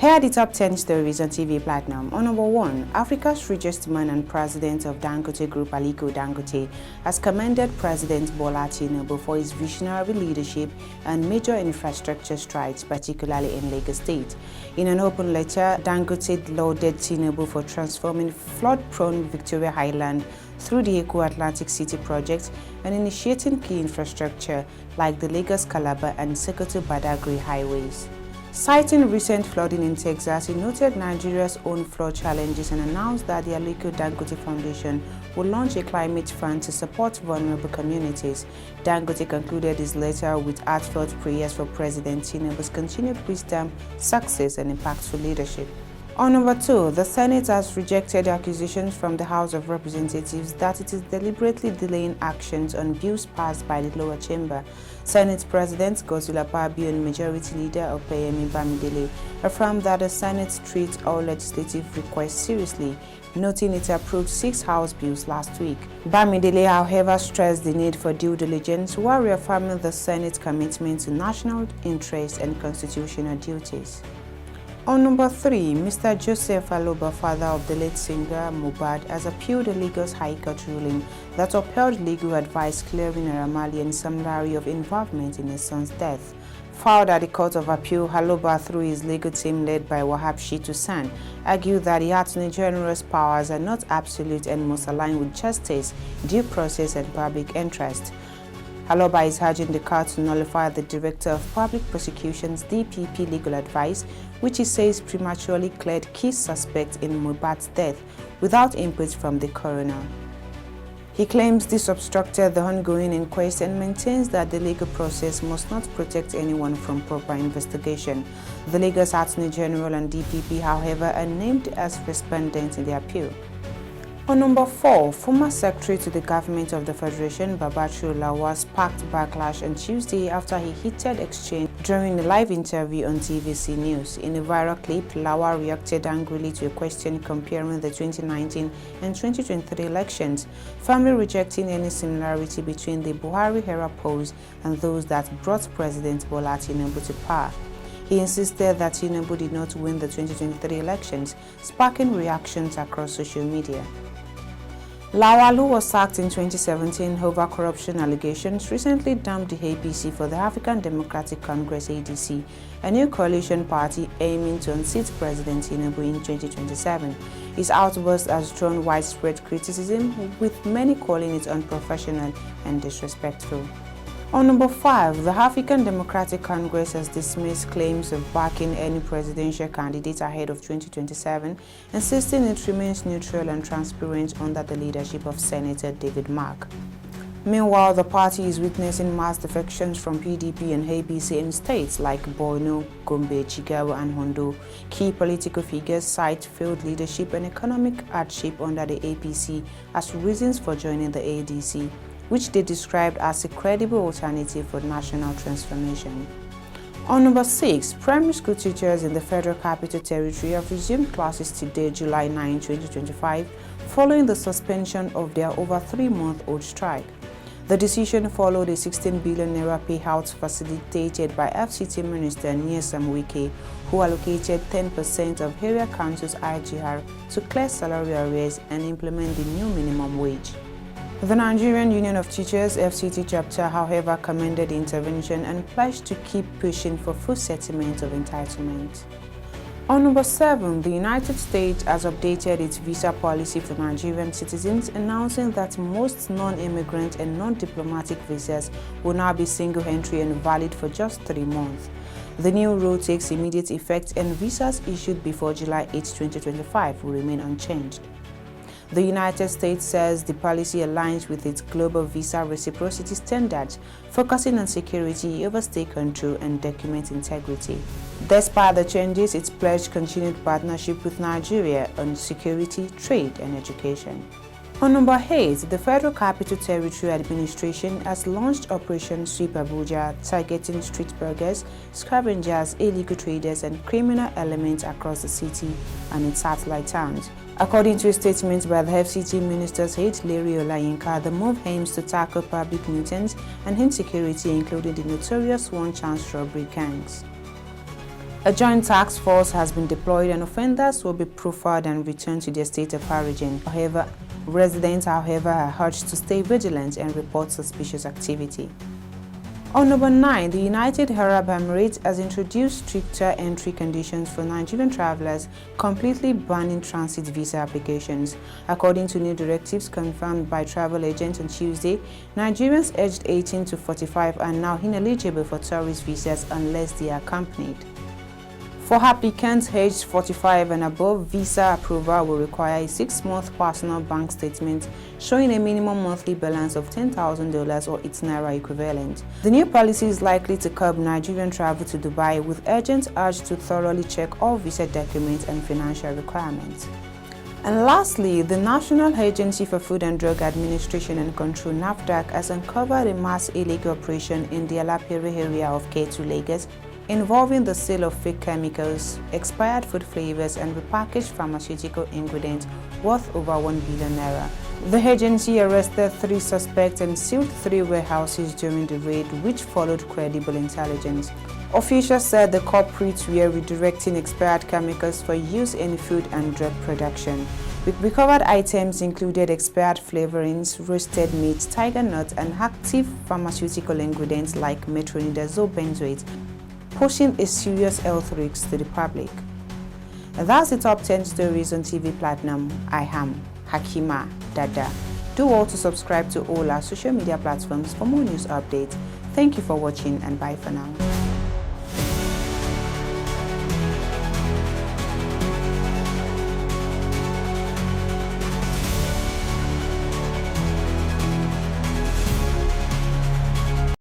Here are the top 10 stories on TV Platinum. On number 1, Africa's richest man and president of Dangote Group, Aliko Dangote, has commended President Bola Tinubu for his visionary leadership and major infrastructure strides, particularly in Lagos State. In an open letter, Dangote lauded Tinubu for transforming flood-prone Victoria Island through the Eco-Atlantic City project and initiating key infrastructure like the Lagos-Calabar and Sokoto-Badagry highways. Citing recent flooding in Texas, he noted Nigeria's own flood challenges and announced that the Aliko Dangote Foundation will launch a climate fund to support vulnerable communities. Dangote concluded his letter with heartfelt prayers for President Tinubu's continued wisdom, success, and impactful leadership. On number 2, the Senate has rejected accusations from the House of Representatives that it is deliberately delaying actions on bills passed by the lower chamber. Senate President Godswill Akpabio and Majority Leader Opeyemi Bamidele affirmed that the Senate treats all legislative requests seriously, noting it approved 6 House bills last week. Bamidele, however, stressed the need for due diligence while reaffirming the Senate's commitment to national interests and constitutional duties. On number 3, Mr. Joseph Aloba, father of the late singer Mohbad, has appealed the Lagos High Court ruling that upheld legal advice clearing Naira Marley and Sam Larry of involvement in his son's death. Filed at the Court of Appeal, Aloba, through his legal team led by Wahab Shitu San, argued that the Attorney General's powers are not absolute and must align with justice, due process, and public interest. Aloba is urging the court to nullify the Director of Public Prosecution's DPP legal advice, which he says prematurely cleared key suspects in Mohbad's death without input from the coroner. He claims this obstructed the ongoing inquest and maintains that the legal process must not protect anyone from proper investigation. The Lagos Attorney General and DPP, however, are named as respondents in the appeal. On number 4, former Secretary to the Government of the Federation, Babachir Lawal, sparked backlash on Tuesday after he heated exchange during a live interview on TVC News. In a viral clip, Lawal reacted angrily to a question comparing the 2019 and 2023 elections, firmly rejecting any similarity between the Buhari-era polls and those that brought President Bola Tinubu to power. He insisted that Tinubu did not win the 2023 elections, sparking reactions across social media. Lawal, who was sacked in 2017 over corruption allegations, recently dumped the APC for the African Democratic Congress (ADC), a new coalition party aiming to unseat President Tinubu in 2027. His outburst has drawn widespread criticism, with many calling it unprofessional and disrespectful. On number 5, the African Democratic Congress has dismissed claims of backing any presidential candidate ahead of 2027, insisting it remains neutral and transparent under the leadership of Senator David Mark. Meanwhile, the party is witnessing mass defections from PDP and APC in states like Borno, Gombe, Jigawa, and Hondo. Key political figures cite failed leadership and economic hardship under the APC as reasons for joining the ADC, which they described as a credible alternative for national transformation. On number 6, primary school teachers in the Federal Capital Territory have resumed classes today, July 9, 2025, following the suspension of their over 3-month-old strike. The decision followed a 16 billion naira payout facilitated by FCT Minister Nyesom Wike, who allocated 10% of area council's IGR to clear salary arrears and implement the new minimum wage. The Nigerian Union of Teachers (FCT) chapter, however, commended the intervention and pledged to keep pushing for full settlement of entitlement. On number 7, the United States has updated its visa policy for Nigerian citizens, announcing that most non-immigrant and non-diplomatic visas will now be single-entry and valid for just 3 months. The new rule takes immediate effect, and visas issued before July 8, 2025 will remain unchanged. The United States says the policy aligns with its global visa reciprocity standards, focusing on security, overstay control, and document integrity. Despite the changes, it's pledged continued partnership with Nigeria on security, trade, and education. On number 8, the Federal Capital Territory Administration has launched Operation Sweep Abuja, targeting street burglars, scavengers, illegal traders, and criminal elements across the city and its satellite towns. According to a statement by the FCT Minister's Head, Larry Olayinka, the move aims to tackle public nuisance and insecurity, including the notorious one-chance robbery gangs. A joint task force has been deployed and offenders will be profiled and returned to their state of origin. Residents are urged to stay vigilant and report suspicious activity. On number 9, the United Arab Emirates has introduced stricter entry conditions for Nigerian travelers, completely banning transit visa applications. According to new directives confirmed by travel agents on Tuesday, Nigerians aged 18 to 45 are now ineligible for tourist visas unless they are accompanied. For applicants aged 45 and above, visa approval will require a 6-month personal bank statement showing a minimum monthly balance of $10,000 or its naira equivalent. The new policy is likely to curb Nigerian travel to Dubai, with agents urged to thoroughly check all visa documents and financial requirements. And lastly, the National Agency for Food and Drug Administration and Control (NAFDAC) has uncovered a mass illegal operation in the Alapere area of Ketu, Lagos, involving the sale of fake chemicals, expired food flavors, and repackaged pharmaceutical ingredients worth over 1 billion naira. The agency arrested 3 suspects and sealed 3 warehouses during the raid, which followed credible intelligence. Officials said the culprits were redirecting expired chemicals for use in food and drug production. Recovered items included expired flavorings, roasted meat, tiger nuts, and active pharmaceutical ingredients like metronidazole benzoate, posing a serious health risk to the public. That's the top 10 stories on TV Platinum. I am Hakima Dada. Do all to subscribe to all our social media platforms for more news updates. Thank you for watching and bye for now.